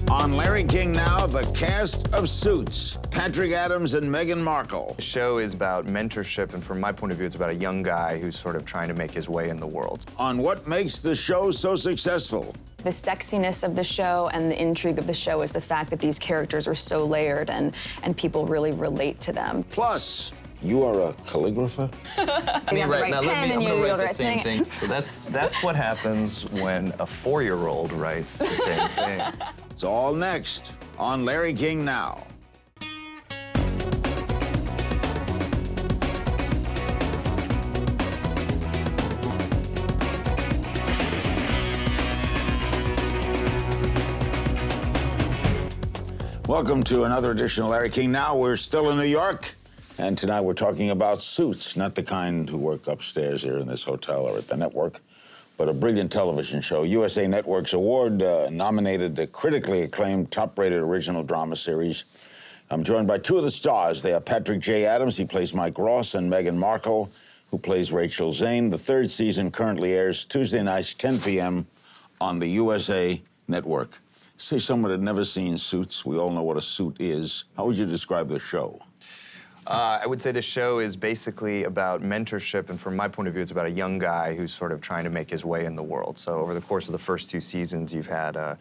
On Larry King Now, the cast of Suits, Patrick Adams and Meghan Markle. The show is about mentorship, and from my point of view, it's about a young guy who's sort of trying to make his way in the world. On what makes the show so successful. The sexiness of the show and the intrigue of the show is the fact that these characters are so layered and people really relate to them. Plus, you are a calligrapher? I'm gonna write the same thing. So that's what happens when a 4-year-old writes the same thing. It's all next on Larry King Now. Welcome to another edition of Larry King Now. We're still in New York, and tonight we're talking about Suits, not the kind who work upstairs here in this hotel or at the network, but a brilliant television show. USA Network's award-nominated, the critically acclaimed, top-rated original drama series. I'm joined by two of the stars. They are Patrick J. Adams, he plays Mike Ross, and Meghan Markle, who plays Rachel Zane. The third season currently airs Tuesday nights, 10 p.m. on the USA Network. Say someone had never seen Suits. We all know what a suit is. How would you describe the show? I would say the show is basically about mentorship, and from my point of view, it's about a young guy who's sort of trying to make his way in the world. So over the course of the first 2 seasons, you've had a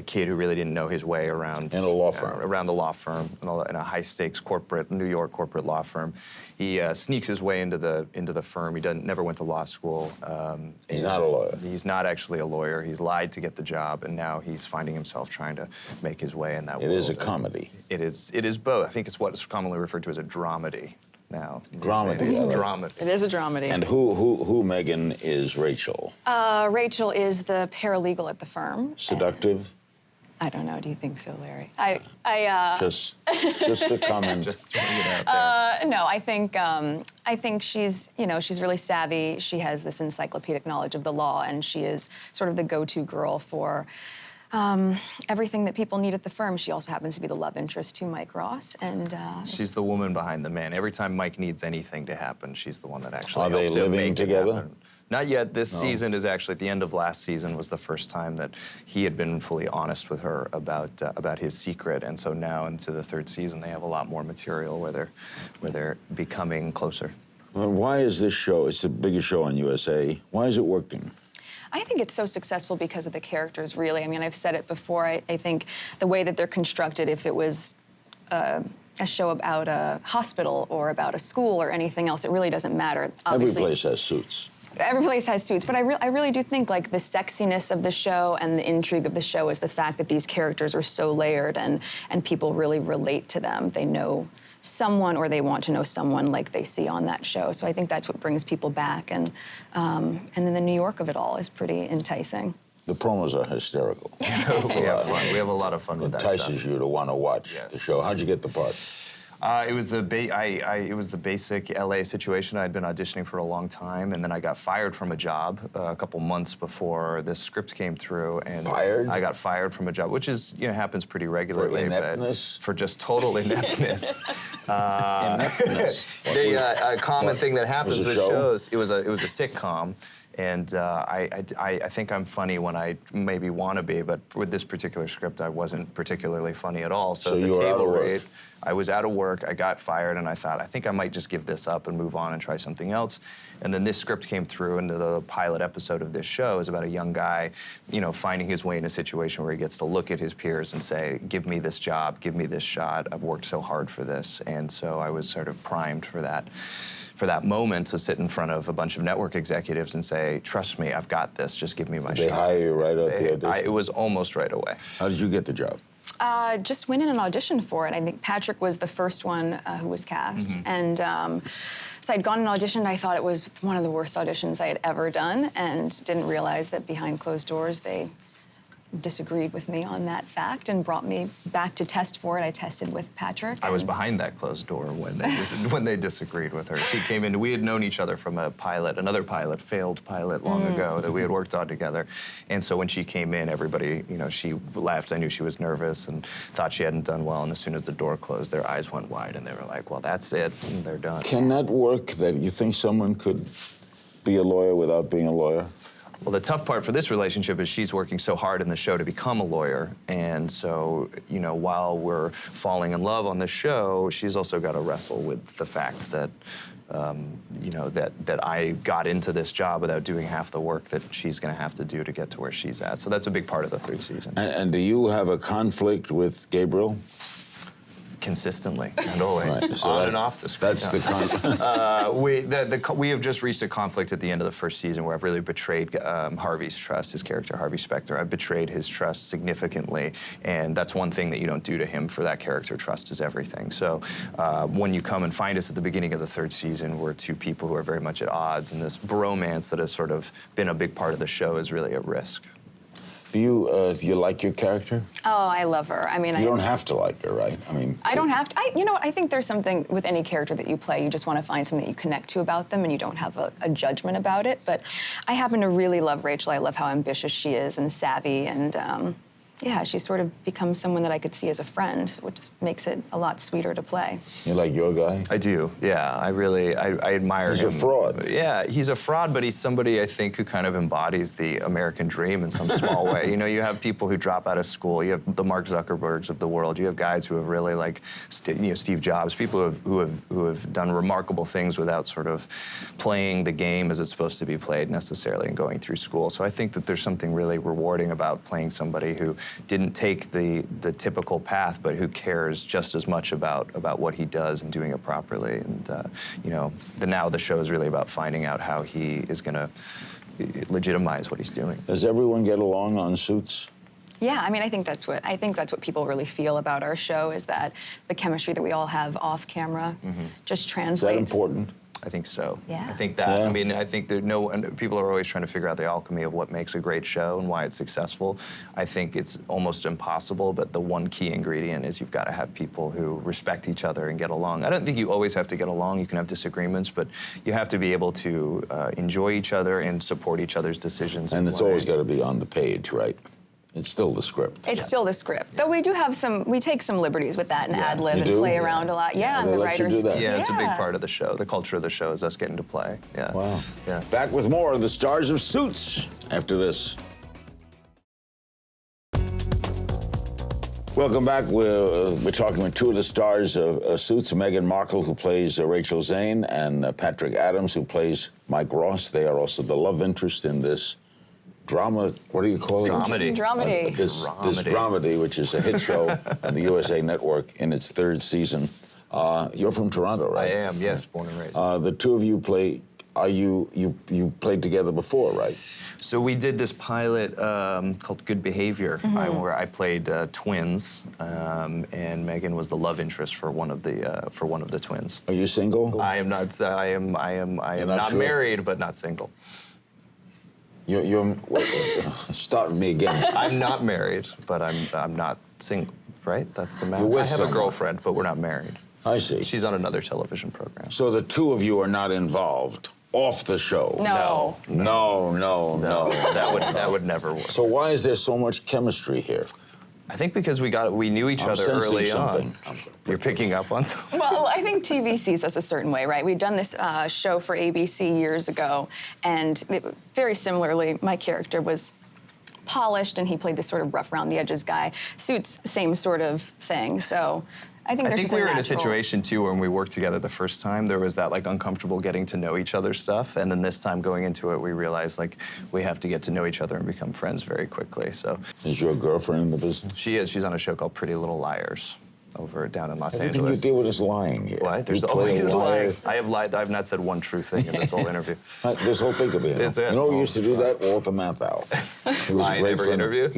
kid who really didn't know his way around in a law firm, around the law firm, in a high-stakes corporate New York corporate law firm. He sneaks his way into the firm. He never went to law school. He's not a lawyer. He's not actually a lawyer. He's lied to get the job, and now he's finding himself trying to make his way in that world. It is a comedy. It is both. I think it's what's commonly referred to as a dramedy now. Dramedy. It is a dramedy. It is a dramedy. And who Meghan is Rachel? Rachel is the paralegal at the firm. Seductive? I don't know. Do you think so, Larry? Just a comment. Just throwing it out there. No, I think she's really savvy. She has this encyclopedic knowledge of the law, and she is sort of the go-to girl for everything that people need at the firm. She also happens to be the love interest to Mike Ross, and she's the woman behind the man. Every time Mike needs anything to happen, she's the one that actually Are they helps him living make together? it happen. Not yet. This season is actually, at the end of last season was the first time that he had been fully honest with her about his secret, and so now into the third season they have a lot more material where they're becoming closer. Well, why is this show, it's the biggest show on USA, why is it working? I think it's so successful because of the characters, really. I mean, I've said it before, I think the way that they're constructed, if it was a show about a hospital or about a school or anything else, it really doesn't matter. Obviously, Every place has Suits. every place has Suits, but I really do think like the sexiness of the show and the intrigue of the show is the fact that these characters are so layered and people really relate to them. They know someone or they want to know someone like they see on that show. So I think that's what brings people back, and then the New York of it all is pretty enticing. The promos are hysterical. We have fun. We have a lot of fun with that stuff. Entices you to want to watch the show. How'd you get the part? It was the basic LA situation. I'd been auditioning for a long time, and then I got fired from a job a couple months before this script came through. And fired? I got fired from a job, which is happens pretty regularly. For ineptness? For just total ineptness. Ineptness. A common thing that happens with show? shows. It was a sitcom. And I think I'm funny when I maybe want to be, but with this particular script, I wasn't particularly funny at all. So the you were out of work. I was out of work, I got fired, and I thought, I think I might just give this up and move on and try something else. And then this script came through, and the pilot episode of this show is about a young guy, finding his way in a situation where he gets to look at his peers and say, give me this job, give me this shot, I've worked so hard for this. And so I was sort of primed for that moment to sit in front of a bunch of network executives and say, trust me, I've got this, just give me my shot. They hire you right out the audition? It was almost right away. How did you get the job? Just went in and auditioned for it. I think Patrick was the first one who was cast. And so I'd gone and auditioned. I thought it was one of the worst auditions I had ever done, and didn't realize that behind closed doors they disagreed with me on that fact and brought me back to test for it. I tested with Patrick. I was behind that closed door when they disagreed with her. She came in. We had known each other from another failed pilot long ago that we had worked on together. And so when she came in, everybody, she laughed. I knew she was nervous and thought she hadn't done well. And as soon as the door closed, their eyes went wide and they were like, well, that's it. And they're done. Can that work, that you think someone could be a lawyer without being a lawyer? Well, the tough part for this relationship is she's working so hard in the show to become a lawyer. And so, you know, while we're falling in love on the show, she's also got to wrestle with the fact that, you know, that I got into this job without doing half the work that she's going to have to do to get to where she's at. So that's a big part of the third season. And do you have a conflict with Gabriel? Consistently and always, Right, so on and off the screen. That's the conflict. We have just reached a conflict at the end of the first season where I've really betrayed Harvey's trust, his character, Harvey Specter. I've betrayed his trust significantly, and that's one thing that you don't do to him for that character. Trust is everything. So when you come and find us at the beginning of the third season, we're two people who are very much at odds, and this bromance that has sort of been a big part of the show is really at risk. Do you like your character? Oh, I love her. I mean, You don't have to like her, right? I mean, I don't have to. You know what? I think there's something with any character that you play. You just want to find something that you connect to about them, and you don't have a judgment about it. But I happen to really love Rachel. I love how ambitious she is and savvy, and yeah, she sort of becomes someone that I could see as a friend, which makes it a lot sweeter to play. You like your guy? I do, yeah. I admire him. He's a fraud. Yeah, he's a fraud, but he's somebody, I think, who kind of embodies the American dream in some small way. You know, you have people who drop out of school. You have the Mark Zuckerbergs of the world. You have guys who have really, like, Steve Jobs, people who have done remarkable things without sort of playing the game as it's supposed to be played necessarily and going through school. So I think that there's something really rewarding about playing somebody who didn't take the typical path, but who cares just as much about what he does and doing it properly. And you know, now the show is really about finding out how he is going to legitimize what he's doing. Does everyone get along on Suits? Yeah, I mean, I think that's what people really feel about our show, is that the chemistry that we all have off camera just translates. Is that important? I think so. Yeah. I think that, I mean, I think that people are always trying to figure out the alchemy of what makes a great show and why it's successful. I think it's almost impossible, but the one key ingredient is you've got to have people who respect each other and get along. I don't think you always have to get along. You can have disagreements, but you have to be able to enjoy each other and support each other's decisions. And it's always got to be on the page, right? It's still the script. It's still the script. Though we do have we take some liberties with that and ad lib and do? play around a lot. Yeah, and They the let you writers. do that? Yeah, it's a big part of the show. The culture of the show is us getting to play. Yeah. Wow. Yeah. Back with more of the stars of Suits after this. Welcome back. We're talking with two of the stars of Suits, Meghan Markle, who plays Rachel Zane, and Patrick Adams, who plays Mike Ross. They are also the love interest in this drama, what do you call it? Dramedy. Dramedy. This dramedy, which is a hit show on the USA Network in its third season. You're from Toronto, right? I am, yes, born and raised. The two of you play. You played together before, right? So we did this pilot called Good Behavior, where I played twins, and Meghan was the love interest for one of the twins. Are you single? I am not. I am not sure? married, but not single. You're start me again. I'm not married, but I'm not single. Right? That's the matter. You're with I have someone. a girlfriend, but we're not married. I see. She's on another television program. So the two of you are not involved off the show. No. No. That would never work. So why is there so much chemistry here? I think because we knew each other sensing early something. on. You're picking up on something. Well, I think TV sees us a certain way, right? We'd done this show for ABC years ago, and very similarly, my character was polished, and he played this sort of rough around the edges guy. Suits, same sort of thing. So I think there's just we were in a natural- situation too when we worked together the first time. There was that like uncomfortable getting to know each other stuff, and then this time going into it, we realized like we have to get to know each other and become friends very quickly. So Is your girlfriend in the business? she is. She's on a show called Pretty Little Liars over down in Los Everything Angeles. you deal with is lying here. What? There's You play always a liar. lying. I have lied. I've not said one true thing in this whole interview. This whole thing could be. It's You know who all- used to do that? Walter Matthau. He was Lie a in great every friend. interview?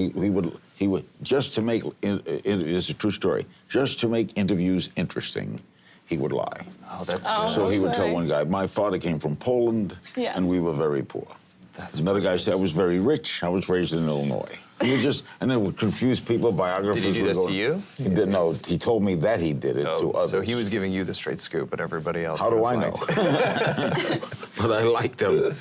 He would just to make it's a true story. Just to make interviews interesting, he would lie. Oh, that's Oh. good. So he would tell funny. one guy, "My father came from Poland, Yeah. and we were very poor." That's Another guy said, "I was very rich. I was raised in Illinois." And and it would confuse people. Biographers. Did he do would this go- to you? He did no. He told me that he did it to others. So he was giving you the straight scoop, but everybody else. How do was I lying know? to you. But I liked him.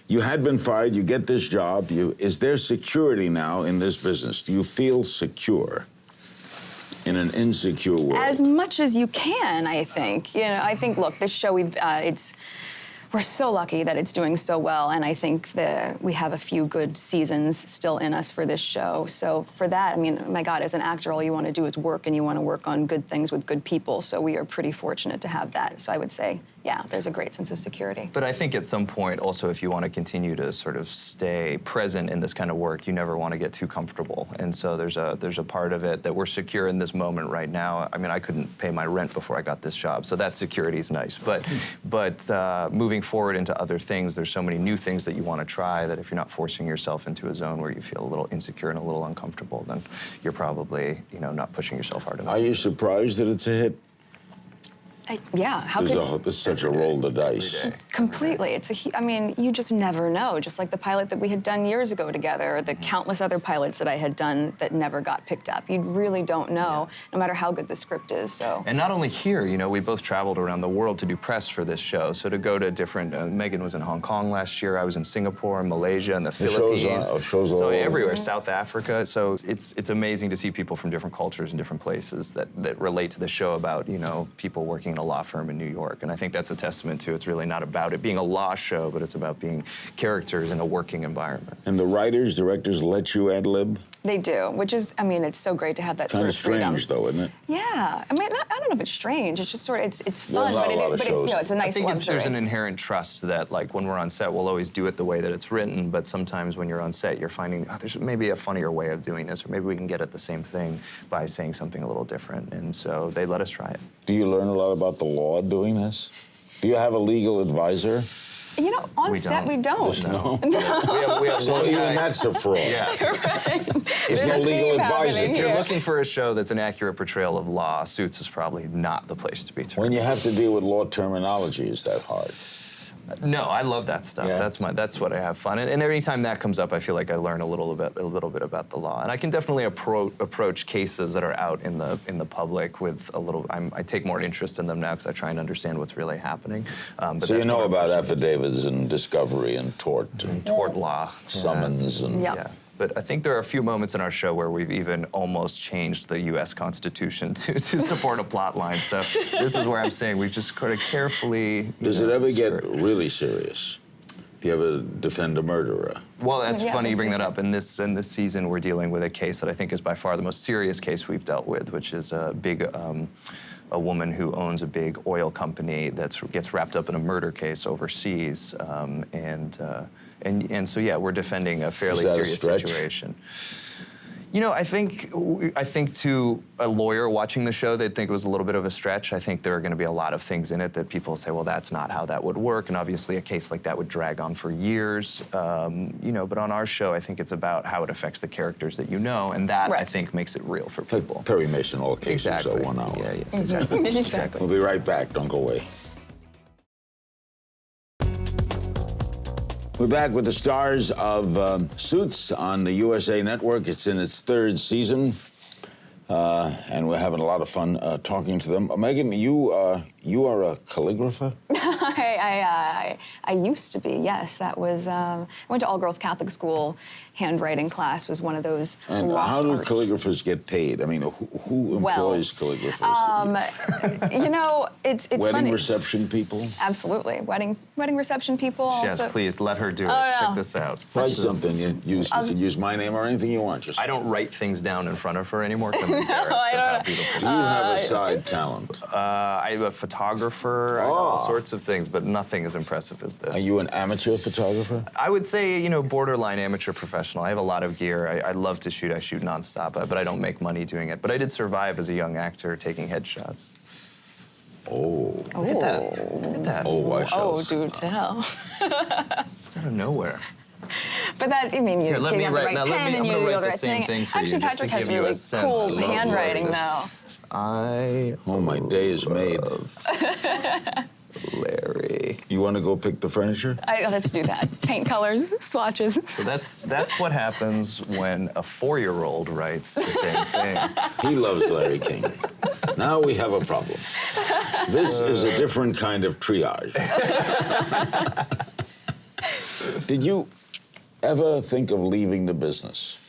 You had been fired. You get this job. Is there security now in this business? Do you feel secure in an insecure world? As much as you can, I think. You know, I think, look, this show, we're so lucky that it's doing so well, and I think that we have a few good seasons still in us for this show. So for that, I mean, my God, as an actor, all you want to do is work, and you want to work on good things with good people. So we are pretty fortunate to have that. So I would say, yeah, there's a great sense of security. But I think at some point, also, if you want to continue to sort of stay present in this kind of work, you never want to get too comfortable. And so there's a part of it that we're secure in this moment right now. I mean, I couldn't pay my rent before I got this job, so that security is nice. But moving forward into other things, there's so many new things that you want to try that if you're not forcing yourself into a zone where you feel a little insecure and a little uncomfortable, then you're probably, you know, not pushing yourself hard enough. Are you surprised that it's a hit? Yeah, how could... This is such a roll the dice. Completely. It's I mean, you just never know. Just like the pilot that we had done years ago together, or the countless other pilots that I had done that never got picked up. You really don't know, no matter how good the script is, so. And not only here, you know, we both traveled around the world to do press for this show. So to go to different, Meghan was in Hong Kong last year, I was in Singapore, Malaysia, and the Philippines. Shows all so over. everywhere, South Africa. So it's amazing to see people from different cultures and different places that relate to the show about, you know, people working in a law firm in New York. And I think that's a testament to it's really not about it being a law show, but it's about being characters in a working environment. And the writers, directors let you ad-lib? They do, which is, I mean, it's so great to have that sort of freedom. Kind of strange, though, isn't it? Yeah, I mean, I don't know if it's strange. It's just sort of, it's fun, not a lot of but shows. it's, you know, it's a nice I think luxury. there's an inherent trust that, like, when we're on set, we'll always do it the way that it's written, but sometimes when you're on set, you're finding, oh, there's maybe a funnier way of doing this, or maybe we can get at the same thing by saying something a little different, and so they let us try it. Do you learn a lot about the law doing this? Do you have a legal advisor? You know, on set we don't. No. We have So one even guy. that's a fraud. Yeah. There's no legal advisor. If you're Yeah. looking for a show that's an accurate portrayal of law, Suits is probably not the place to be turned. When you have to deal with law terminology, is that hard? No, I love that stuff. Yeah. That's what I have fun. And every time that comes up, I feel like I learn a little bit about the law. And I can definitely approach cases that are out in the public with a little. I take more interest in them now because I try and understand what's really happening. But So you know about affidavits and discovery and tort and tort law, summons and Yeah. Yeah. But I think there are a few moments in our show where we've even almost changed the U.S. Constitution to support a plot line. So this is where I'm saying we just kind of carefully. Does it ever get really serious? Do you ever defend a murderer? Well, that's Yeah, funny you this bring that season. up. In this season, we're dealing with a case that I think is by far the most serious case we've dealt with, which is a big. A woman who owns a big oil company that gets wrapped up in a murder case overseas, and so yeah, we're defending a fairly Is that a serious stretch? situation. You know, I think to a lawyer watching the show, they'd think it was a little bit of a stretch. I think there are going to be a lot of things in it that people say, well, that's not how that would work. And obviously, a case like that would drag on for years. You know, but on our show, I think it's about how it affects the characters that you know, and that I Right. think makes it real for Like people. Perry Mason, all cases Exactly. are 1 hour. Yeah, yes, exactly. Exactly. We'll be right back. Don't go away. We're back with the stars of Suits on the USA Network. It's in its 3rd season, and we're having a lot of fun talking to them. Meghan, you are a calligrapher? I used to be, yes. That was, I went to all-girls Catholic school. Handwriting class was one of those And lost how do arts. calligraphers get paid? I mean, who employs calligraphers? You know, it's Wedding funny. reception people? Absolutely. Wedding reception people Yes, also. please let her do it. Oh, Check no. this out. Write This is- something. You can use my name or anything you want. Just I don't write things down in front of her anymore because I'm embarrassed of how beautiful Do she you is. have a side talent? I'm a photographer, I do all Oh. sorts of things, but nothing as impressive as this. Are you an amateur photographer? I would say, you know, borderline amateur professional. I have a lot of gear. I love to shoot. I shoot nonstop, but I don't make money doing it. But I did survive as a young actor taking headshots. Oh. Look at that. Look at that. Oh, I shall. Oh, do tell. Just out of nowhere. But that, I mean, you Here, let you me have the write. right Now, pen I'm and you going to do write the right same thing for Actually, you, just to Patrick has give you really a sense cool of handwriting, what though. Oh, my day is made. Larry. You want to go pick the furniture? Let's do that. Paint colors, swatches. So that's what happens when a 4-year-old writes the same thing. He loves Larry King. Now we have a problem. This is a different kind of triage. Did you ever think of leaving the business?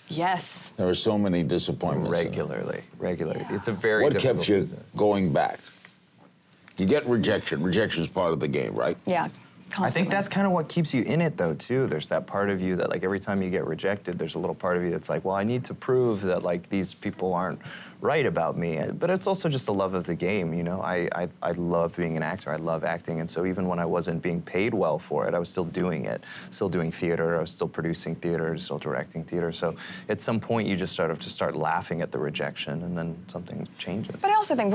Yes. There are so many disappointments. in it. Regularly. It's a very What difficult kept you business. going back? You get rejection. Rejection's part of the game, right? Yeah. Constantly. I think that's kind of what keeps you in it, though, too. There's that part of you that, like, every time you get rejected, there's a little part of you that's like, well, I need to prove that, like, these people aren't right about me. But it's also just the love of the game, you know? I love being an actor. I love acting. And so even when I wasn't being paid well for it, I was still doing it. Still doing theater. I was still producing theater, still directing theater. So at some point, you just start laughing at the rejection, and then something changes. But I also think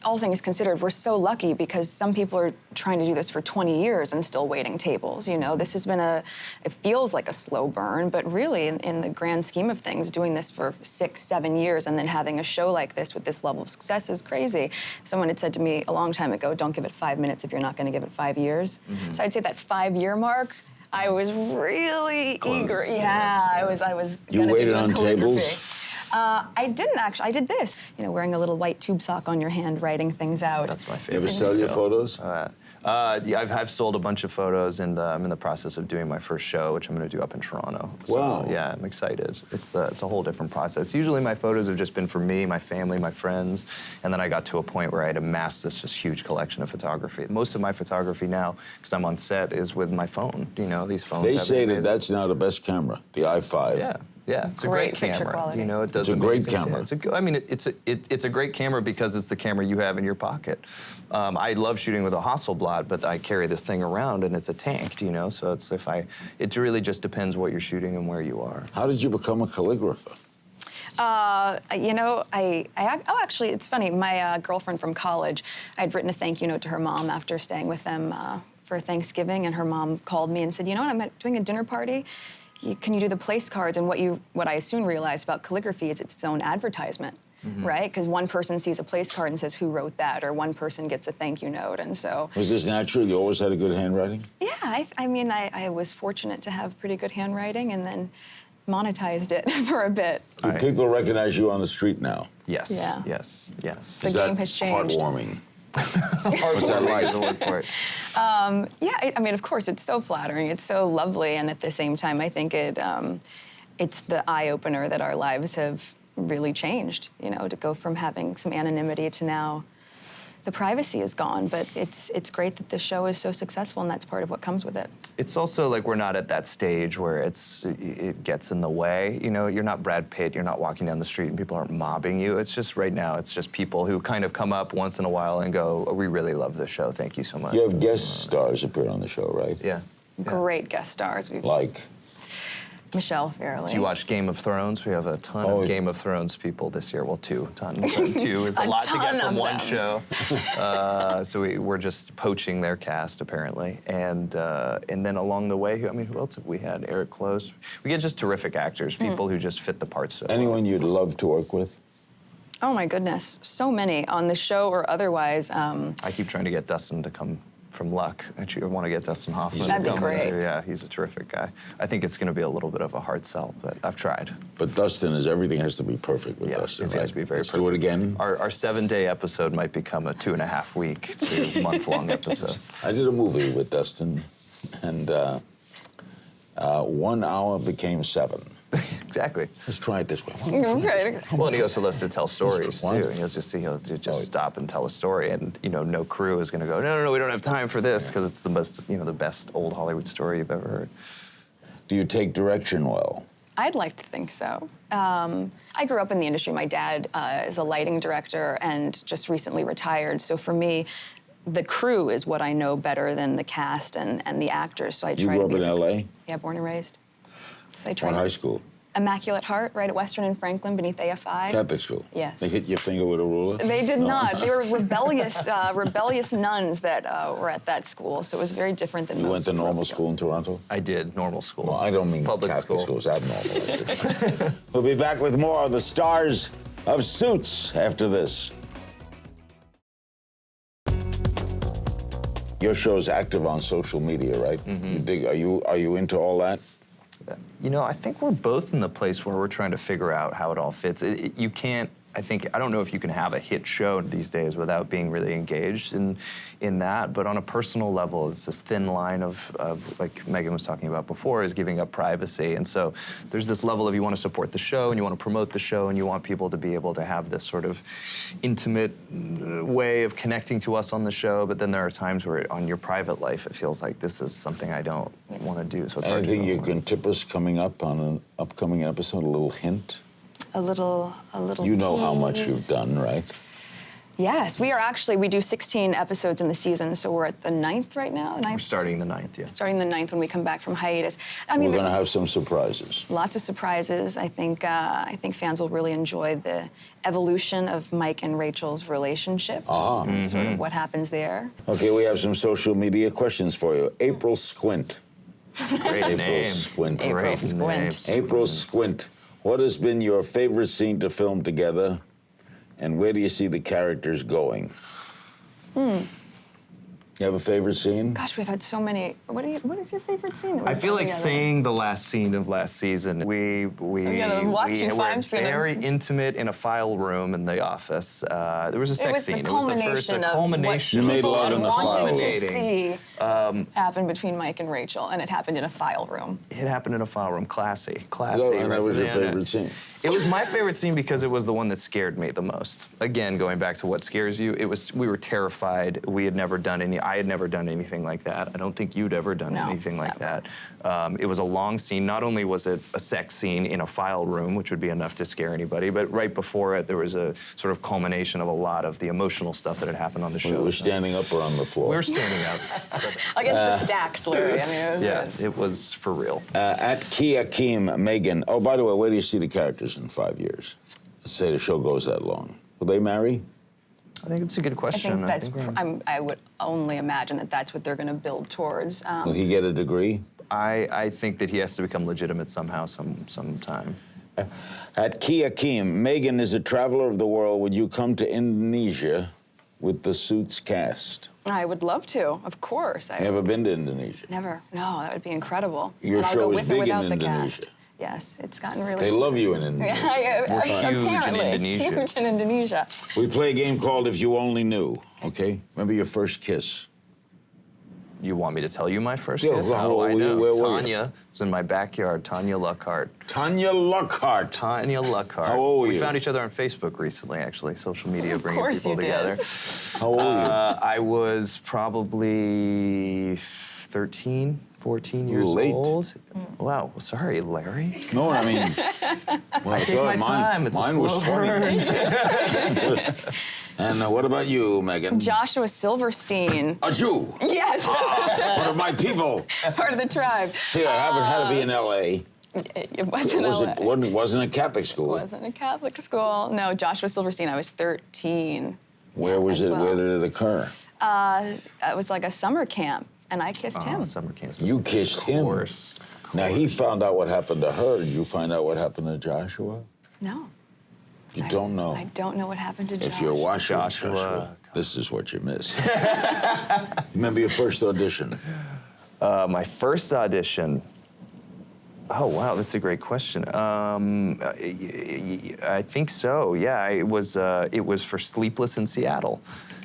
all things considered, we're so lucky because some people are trying to do this for 20 years and still waiting tables, you know? This has been it feels like a slow burn, but really, in the grand scheme of things, doing this for 6, 7 years and then having a show like this with this level of success is crazy. Someone had said to me a long time ago, don't give it 5 minutes if you're not gonna give it 5 years. Mm-hmm. So I'd say that 5-year mark, I was really Close. eager. Yeah, I was You gonna be waited doing on calligraphy. tables? I didn't actually. I did this. You know, wearing a little white tube sock on your hand, writing things out. That's my You favorite. ever sell your photos? Yeah, I've sold a bunch of photos, and I'm in the process of doing my first show, which I'm going to do up in Toronto. So, Wow. Yeah, I'm excited. It's a whole different process. Usually my photos have just been for me, my family, my friends, and then I got to a point where I had amassed this just huge collection of photography. Most of my photography now, because I'm on set, is with my phone. You know, these phones. They have say that made- that's now the best camera, the i5. Yeah. Yeah, it's Great a great picture camera. quality. You know, it does It's a great amazing camera. things. It's a great camera because it's the camera you have in your pocket. I love shooting with a Hasselblad, but I carry this thing around and it's a tank, you know. So it really just depends what you're shooting and where you are. How did you become a calligrapher? You know, actually, it's funny. My girlfriend from college, I'd written a thank you note to her mom after staying with them for Thanksgiving, and her mom called me and said, you know what, I'm doing a dinner party. Can you do the place cards? And what I soon realized about calligraphy is it's its own advertisement, right? Because one person sees a place card and says, who wrote that? Or one person gets a thank you note, and so. Was this natural? You always had a good handwriting? Yeah, I was fortunate to have pretty good handwriting and then monetized it for a bit. Do people recognize you on the street now? Yes, Yeah. yes, yes. The Is game that has changed. heartwarming? What's that like? The word for it. Yeah, I mean, of course, it's so flattering. It's so lovely, and at the same time, I think it's the eye-opener that our lives have really changed, you know, to go from having some anonymity to now the privacy is gone, but it's great that the show is so successful, and that's part of what comes with it. It's also like we're not at that stage where it gets in the way. You know, you're not Brad Pitt. You're not walking down the street and people aren't mobbing you. It's just right now. It's just people who kind of come up once in a while and go, oh, "We really love this show. Thank you so much." You have guest stars appear on the show, right? Yeah. Great guest stars. We've Like? Michelle Fairley. Do you watch Game of Thrones? We have a ton of Game of Thrones people this year. Well, two. Two is a lot to get ton from of one them. show. So we're just poaching their cast, apparently. And then along the way, who else have we had? Eric Close. We get just terrific actors, people who just fit the parts so well. Anyone you'd love to work with? Oh my goodness, so many on the show or otherwise. I keep trying to get Dustin to come from Luck. Actually, I want to get Dustin Hoffman That'd to be come great. too. Yeah, he's a terrific guy. I think it's going to be a little bit of a hard sell, but I've tried. But Dustin everything has to be perfect with Yeah, Dustin, it right? has to be very Let's perfect. do it again. Our 7-day episode might become a 2.5-week to month-long episode. I did a movie with Dustin, and 1 hour became 7. Exactly. Let's try it this way. Okay. Well, and he also loves to tell stories What? too. He'll just stop and tell a story, and no crew is going to go, no, we don't have time for this, because it's the best old Hollywood story you've ever heard. Do you take direction well? I'd like to think so. I grew up in the industry. My dad is a lighting director and just recently retired. So for me, the crew is what I know better than the cast and the actors. So I You try grew to up be. in L.A.? Yeah, born and raised. So I try. What high school? Immaculate Heart, right at Western and Franklin, beneath AFI. Catholic school? Yes. They hit your finger with a ruler? They did No. not. They were rebellious nuns that were at that school. So it was very different than You most went to schools. normal school in Toronto? I did normal school. Well, I don't mean public Catholic school. schools, abnormal. We'll be back with more of the stars of Suits after this. Your show's active on social media, right? You are you into all that? I think we're both in the place where we're trying to figure out how it all fits. You can't I don't know if you can have a hit show these days without being really engaged in that, but on a personal level, it's this thin line of like Meghan was talking about before, is giving up privacy. And so there's this level of you want to support the show and you want to promote the show and you want people to be able to have this sort of intimate way of connecting to us on the show, but then there are times where on your private life it feels like this is something I don't want to do. So it's hard to Anything know. you can tip us coming up on an upcoming episode, a little hint? A little You know how much tease. you've done, right? Yes, we do 16 episodes in the season, so we're at the 9th right now. We're starting the 9th, yeah. Starting the 9th when we come back from hiatus. I We're mean, going to have some surprises. lots of surprises. I think fans will really enjoy the evolution of Mike and Rachel's relationship. And sort of what happens there. Okay, we have some social media questions for you. April Squint. Great April name. Squint. April Great Squint. name. April Squint. What has been your favorite scene to film together, and where do you see the characters going? You have a favorite scene? Gosh, we've had so many. What is your favorite scene that we've I feel done like together? saying the last scene of last season. We gonna watch you were five together. very intimate in a file room in the office. There was a sex It was scene. the It was the first culmination of culmination. You made what love people in the wanted file to room. see happen between Mike and Rachel, and it happened in a file room. It happened in a file room. Classy. And that was your Yeah. favorite scene. It was my favorite scene because it was the one that scared me the most. Again, going back to what scares you, we were terrified. I had never done anything like that. I don't think you'd ever done No, anything like never. that. It was a long scene. Not only was it a sex scene in a file room, which would be enough to scare anybody, but right before it, there was a sort of culmination of a lot of the emotional stuff that had happened on the show. We were standing up or on the floor? We were standing up. Against the stacks, Larry. I mean, it was, Yeah, it was for real. At Kia Keem, Meghan. Oh, by the way, where do you see the characters in 5 years? Let's say the show goes that long. Will they marry? I think it's a good I question. think I would only imagine that that's what they're going to build towards. Will he get a degree? I think that he has to become legitimate somehow, sometime. At Kia Keem, Meghan is a traveler of the world. Would you come to Indonesia with the Suits cast? I would love to, of course. You ever been to Indonesia? Never. No, that would be incredible. Your And I'll show go is with or big in without the Indonesia. cast. Yes, it's gotten really. They love you in Indonesia. Yeah, We're huge in apparently. Indonesia. Huge in Indonesia. We play a game called If You Only Knew, okay? Remember your first kiss? You want me to tell you my first Yeah, kiss? well, How do I where know? were you? Tanya was in my backyard. Tanya Luckhart. Tanya Luckhart. Tanya Luckhart. How old were We you? found each other on Facebook recently, actually. Social media bringing course people you did. together. How old were you? I was probably 13, 14 years Late. old. Wow, sorry, Larry. No, I mean, well, I take my time. It's mine a was slow 20. And what about you, Meghan? Joshua Silverstein. A Jew. Yes, One of my people. part of the tribe. Here, I haven't had to be in L.A. It wasn't LA. Wasn't a Catholic school. Wasn't a Catholic school. No, Joshua Silverstein. I was 13. Where was as it? well. Where did it occur? It was like a summer camp, and I kissed him. Summer camps. You kissed him. Of course. Now, he found out what happened to her. Did you find out what happened to Joshua? No. You don't know. I don't know what happened to Joshua. If you're watching Joshua. this is what you missed. Remember your first audition? My first audition. Oh wow, that's a great question. I think so. Yeah, it was for Sleepless in Seattle.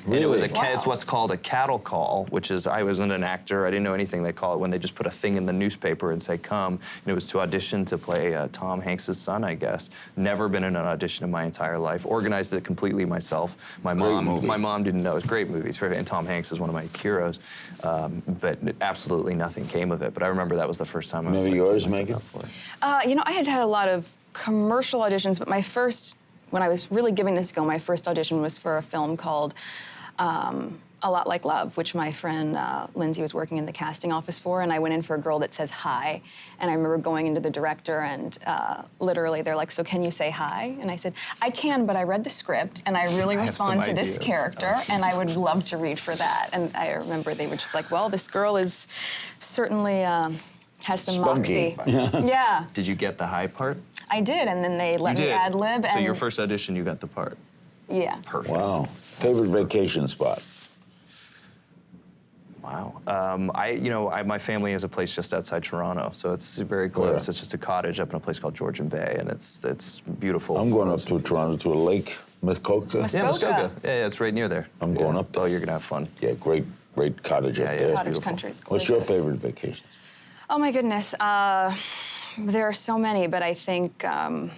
And it was Really? it's what's called a cattle call, which is I wasn't an actor. I didn't know anything. They call it when they just put a thing in the newspaper and say come. And it was to audition to play Tom Hanks' son, I guess. Never been in an audition in my entire life. Organized it completely myself. My movie. mom didn't know. It was a great movie. It's very, and Tom Hanks is one of my heroes. But absolutely nothing came of it. But I remember that was the first time I was Remember like, yours, putting myself Meghan? out for it. I had a lot of commercial auditions, but my first, when I was really giving this a go, my first audition was for a film called A Lot Like Love, which my friend Lindsay was working in the casting office for, and I went in for a girl that says hi. And I remember going into the director, and literally they're like, so can you say hi? And I said, I can, but I read the script, and I really have some respond to this ideas. character, and I would love to read for that. And I remember they were just like, well, this girl is certainly has some Spunky. moxie. Yeah, Did you get the high part? I did, and then they let You me did. ad lib. So and your first audition, you got the part. yeah. Perfect. Wow. Favorite vacation spot? Wow. My family has a place just outside Toronto, so it's very close. Where? It's just a cottage up in a place called Georgian Bay, and it's beautiful. I'm going up to Toronto to a lake, Muskoka. Muskoka. Yeah, Muskoka. Yeah, it's right near there. I'm going up there. Oh, you're gonna have fun. Yeah, great cottage up Yeah, there. it's Cottage beautiful. country is What's your gorgeous. favorite vacation? Oh my goodness. There are so many, but I think one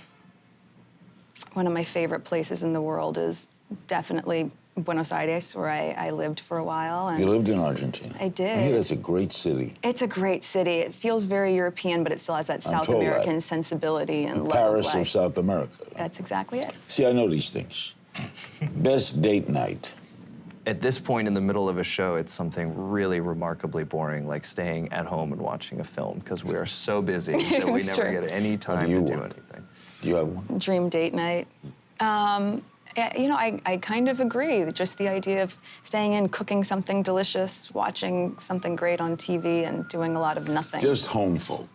of my favorite places in the world is definitely Buenos Aires, where I lived for a while. And You lived in Argentina. I did. I hear that's a great city. it's a great city. It feels very European, but it still has that South told that. American sensibility and love Paris of of life. South America. That's exactly it. See, I know these things. Best date night. At this point in the middle of a show, it's something really remarkably boring, like staying at home and watching a film, because we are so busy that we It's never true. get any time you to do want? anything. Do you have one? Dream date night. I kind of agree. Just the idea of staying in, cooking something delicious, watching something great on TV, and doing a lot of nothing. Just home folk.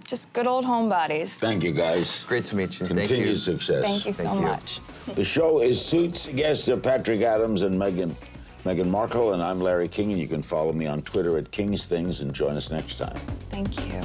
Just good old homebodies. Thank you, guys. Great to meet you. Thank you. Continued success. Thank you so Thank you. much. The show is Suits. Guests are Patrick Adams and Meghan Markle, and I'm Larry King, and you can follow me on Twitter at King's Things, and join us next time. Thank you.